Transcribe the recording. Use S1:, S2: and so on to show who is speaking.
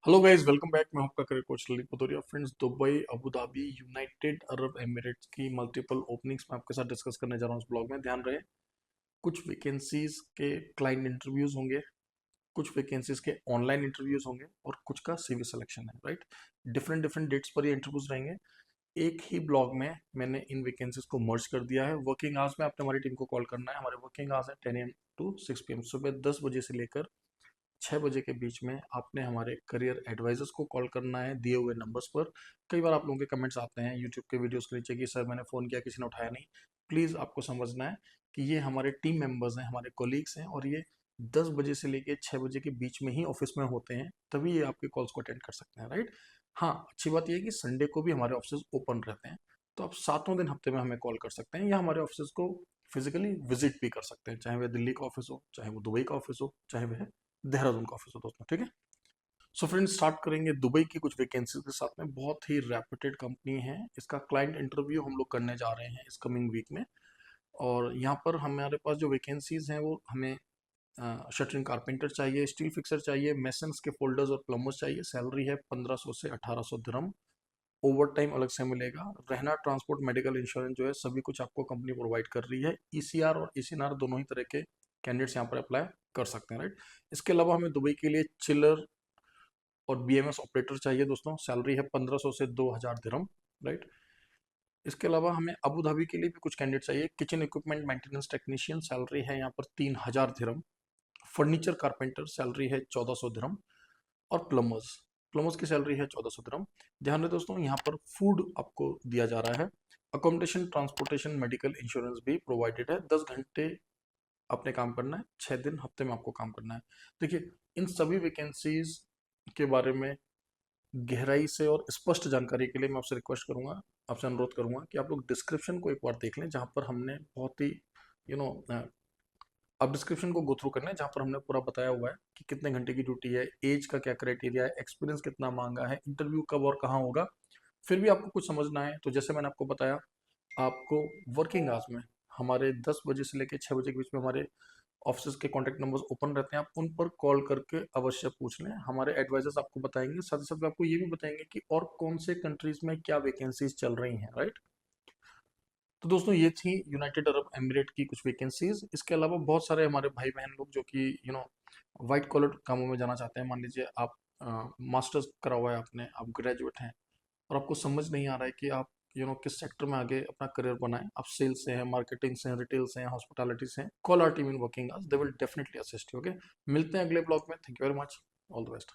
S1: Hello guys, welcome back. मैं आपका career coach Lalit Bhadauria. Friends, Dubai, Abu Dhabi, United Arab Emirates की multiple openings मैं आपके साथ डिस्कस करने जा रहा हूँ इस ब्लॉग में। ध्यान रहे, कुछ वैकेंसीज के क्लाइंट इंटरव्यूज होंगे, कुछ वैकेंसीज के ऑनलाइन इंटरव्यूज होंगे और कुछ का सीवी सिलेक्शन है। राइट, डिफरेंट डिफरेंट डेट्स पर ये इंटरव्यूज रहेंगे। एक ही ब्लॉग में मैंने इन वैकेंसीज को मर्ज कर दिया है। वर्किंग आवर्स में आपने हमारी टीम को कॉल करना है। हमारे वर्किंग आवर्स है 10 AM टू 6 PM, सुबह 10 बजे से लेकर 6 बजे के बीच में आपने हमारे करियर एडवाइजर्स को कॉल करना है दिए हुए नंबर्स पर। कई बार आप लोगों के कमेंट्स आते हैं यूट्यूब के वीडियोस के नीचे कि सर मैंने फ़ोन किया, किसी ने उठाया नहीं। प्लीज़ आपको समझना है कि ये हमारे टीम मेंबर्स हैं, हमारे कोलीग्स हैं, और ये 10 बजे से लेकर 6 बजे के बीच में ही ऑफिस में होते हैं, तभी ये आपके कॉल्स को अटेंड कर सकते हैं। राइट, हाँ, अच्छी बात यह है कि संडे को भी हमारे ऑफिस ओपन रहते हैं, तो आप सातों दिन हफ्ते में हमें कॉल कर सकते हैं या हमारे ऑफिस को फिजिकली विजिट भी कर सकते हैं, चाहे वह दिल्ली का ऑफिस हो, चाहे वो दुबई का ऑफिस हो, चाहे वह देहरादून का ऑफिस हो दोस्तों। ठीक है, सो फ्रेंड्स, स्टार्ट करेंगे दुबई की कुछ वैकेंसीज के साथ में। बहुत ही रेपुटेड कंपनी है, इसका क्लाइंट इंटरव्यू हम लोग करने जा रहे हैं इस कमिंग वीक में। और यहाँ पर हमारे पास जो वैकेंसीज हैं वो हमें शटरिंग कारपेंटर चाहिए, स्टील फिक्सर चाहिए, मेसन्स के फोल्डर्स और प्लम्बर्स चाहिए। सैलरी है 1500 से 1800 दिरहम। ओवर टाइम अलग से मिलेगा। रहना, ट्रांसपोर्ट, मेडिकल इंश्योरेंस जो है सभी कुछ आपको कंपनी प्रोवाइड कर रही है। ईसीआर और ईसीएनआर दोनों ही तरह के कैंडिडेट्स यहाँ पर अप्लाई कर सकते हैं। राइट, इसके अलावा हमें दुबई के लिए चिलर और बीएमएस ऑपरेटर चाहिए दोस्तों। सैलरी है 1500 से 2000 दिरहम। राइट, इसके अलावा हमें अबू धाबी के लिए भी कुछ कैंडिडेट चाहिए। Kitchen equipment maintenance technician, salary है यहाँ पर 3000 दिरहम। फर्नीचर कारपेंटर, सैलरी है 1400 दिरहम। और प्लम्बर्स, प्लम्बर्स की सैलरी है 1400 दिरहम। ध्यान रहे दोस्तों, यहाँ पर फूड आपको दिया जा रहा है। अकोमोडेशन, ट्रांसपोर्टेशन, मेडिकल इंश्योरेंस भी प्रोवाइडेड है। 10 घंटे आपने काम करना है, 6 दिन हफ्ते में आपको काम करना है। देखिए, इन सभी वैकेंसीज के बारे में गहराई से और स्पष्ट जानकारी के लिए मैं आपसे रिक्वेस्ट करूंगा, आपसे अनुरोध करूंगा कि आप लोग डिस्क्रिप्शन को एक बार देख लें, जहां पर हमने बहुत ही यू नो अब डिस्क्रिप्शन को गो थ्रू करना है, जहां पर हमने पूरा बताया हुआ है कि कितने घंटे की ड्यूटी है, एज का क्या क्राइटेरिया है, एक्सपीरियंस कितना मांगा है, इंटरव्यू कब और कहाँ होगा। फिर भी आपको कुछ समझना है तो जैसे मैंने आपको बताया, आपको वर्किंग आवर्स में हमारे 10 बजे से लेकर 6 बजे के बीच में हमारे ऑफिस के कॉन्टैक्ट नंबर्स ओपन रहते हैं। आप उन पर कॉल करके अवश्य पूछ लें, हमारे एडवाइजर्स आपको बताएंगे। साथ ही साथ आपको ये भी बताएंगे कि और कौन से कंट्रीज में क्या वैकेंसीज चल रही हैं। राइट, तो दोस्तों ये थी यूनाइटेड अरब एमिरेट की कुछ वैकेंसीज। इसके अलावा बहुत सारे हमारे भाई बहन लोग जो कि वाइट कॉलर कामों में जाना चाहते हैं। मान लीजिए आप मास्टर्स करा हुआ है आपने, आप ग्रेजुएट हैं और आपको समझ नहीं आ रहा है कि आप किस सेक्टर में आगे अपना करियर बनाएं। आप सेल्स से हैं, मार्केटिंग से हैं, रिटेल से हैं, हॉस्पिटैलिटी से हैं, call our team in working hours, they will definitely assist you. Okay, मिलते हैं अगले ब्लॉग में। Thank you very much, all the best.